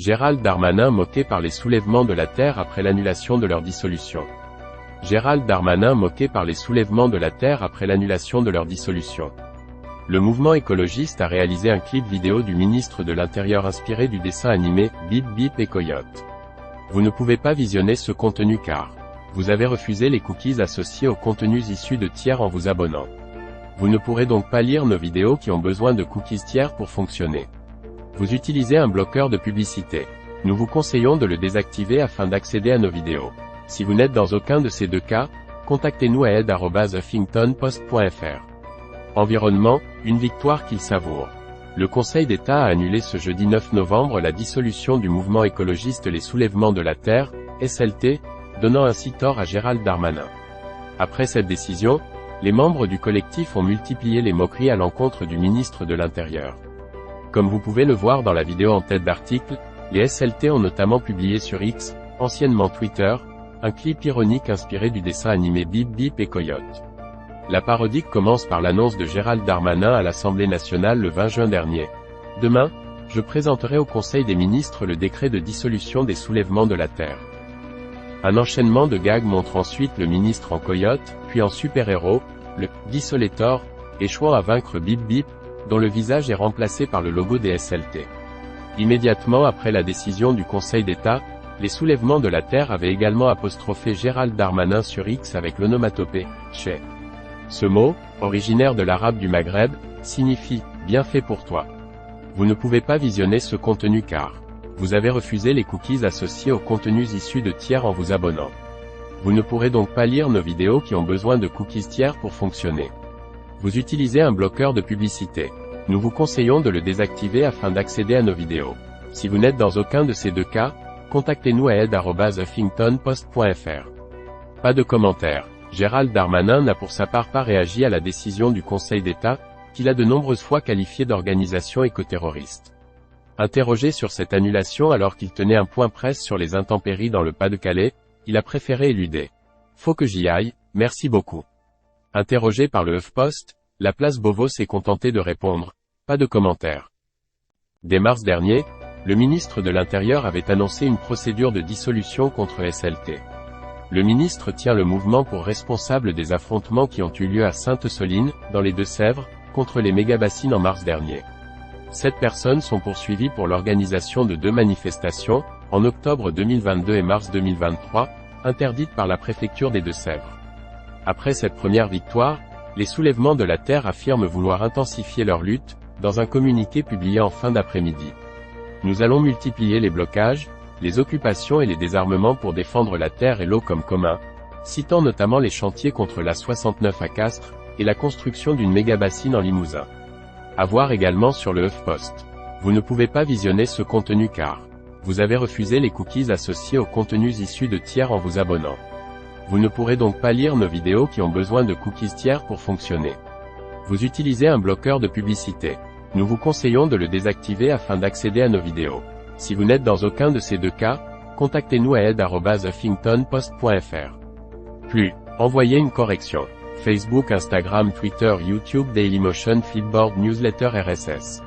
Gérald Darmanin moqué par les soulèvements de la Terre après l'annulation de leur dissolution. Gérald Darmanin moqué par les soulèvements de la Terre après l'annulation de leur dissolution. Le mouvement écologiste a réalisé un clip vidéo du ministre de l'Intérieur inspiré du dessin animé Bip Bip et Coyote. Vous ne pouvez pas visionner ce contenu car vous avez refusé les cookies associés aux contenus issus de tiers en vous abonnant. Vous ne pourrez donc pas lire nos vidéos qui ont besoin de cookies tiers pour fonctionner. Vous utilisez un bloqueur de publicité. Nous vous conseillons de le désactiver afin d'accéder à nos vidéos. Si vous n'êêtes dans aucun de ces deux cas, contactez-nous à aide@huffingtonpost.fr. Environnement, une victoire qu'il savoure. Le Conseil d'État a annulé ce jeudi 9 novembre la dissolution du mouvement écologiste Les Soulèvements de la Terre, SLT, donnant ainsi tort à Gérald Darmanin. Après cette décision, les membres du collectif ont multiplié les moqueries à l'encontre du ministre de l'Intérieur. Comme vous pouvez le voir dans la vidéo en tête d'article, les SLT ont notamment publié sur X, anciennement Twitter, un clip ironique inspiré du dessin animé Bip Bip et Coyote. La parodique commence par l'annonce de Gérald Darmanin à l'Assemblée nationale le 20 juin dernier. Demain, je présenterai au Conseil des ministres le décret de dissolution des soulèvements de la Terre. Un enchaînement de gags montre ensuite le ministre en coyote, puis en super-héros, le Dissolator, échouant à vaincre Bip Bip, dont le visage est remplacé par le logo des SLT. Immédiatement après la décision du Conseil d'État, les soulèvements de la Terre avaient également apostrophé Gérald Darmanin sur X avec l'onomatopée « Chez ». Ce mot, originaire de l'arabe du Maghreb, signifie « bien fait pour toi ». Vous ne pouvez pas visionner ce contenu car vous avez refusé les cookies associés aux contenus issus de tiers en vous abonnant. Vous ne pourrez donc pas lire nos vidéos qui ont besoin de cookies tiers pour fonctionner. Vous utilisez un bloqueur de publicité. Nous vous conseillons de le désactiver afin d'accéder à nos vidéos. Si vous n'êtes dans aucun de ces deux cas, contactez-nous à aide@huffingtonpost.fr. Pas de commentaires. Gérald Darmanin n'a pour sa part pas réagi à la décision du Conseil d'État, qu'il a de nombreuses fois qualifiée d'organisation écoterroriste. Interrogé sur cette annulation alors qu'il tenait un point presse sur les intempéries dans le Pas-de-Calais, il a préféré éluder. Faut que j'y aille, merci beaucoup. Interrogé par le HuffPost, la place Beauvau s'est contentée de répondre « Pas de commentaires ». Dès mars dernier, le ministre de l'Intérieur avait annoncé une procédure de dissolution contre SLT. Le ministre tient le mouvement pour responsable des affrontements qui ont eu lieu à Sainte-Soline, dans les Deux-Sèvres, contre les mégabassines en mars dernier. 7 personnes sont poursuivies pour l'organisation de 2 manifestations, en octobre 2022 et mars 2023, interdites par la préfecture des Deux-Sèvres. Après cette première victoire, les soulèvements de la Terre affirment vouloir intensifier leur lutte, dans un communiqué publié en fin d'après-midi. Nous allons multiplier les blocages, les occupations et les désarmements pour défendre la terre et l'eau comme commun, citant notamment les chantiers contre l'A69 à Castres, et la construction d'une méga-bassine en Limousin. À voir également sur le HuffPost. Vous ne pouvez pas visionner ce contenu car vous avez refusé les cookies associés aux contenus issus de tiers en vous abonnant. Vous ne pourrez donc pas lire nos vidéos qui ont besoin de cookies tiers pour fonctionner. Vous utilisez un bloqueur de publicité. Nous vous conseillons de le désactiver afin d'accéder à nos vidéos. Si vous n'êtes dans aucun de ces deux cas, contactez-nous à aide@huffingtonpost.fr. Plus, envoyez une correction. Facebook, Instagram, Twitter, YouTube, Dailymotion, Flipboard, Newsletter, RSS.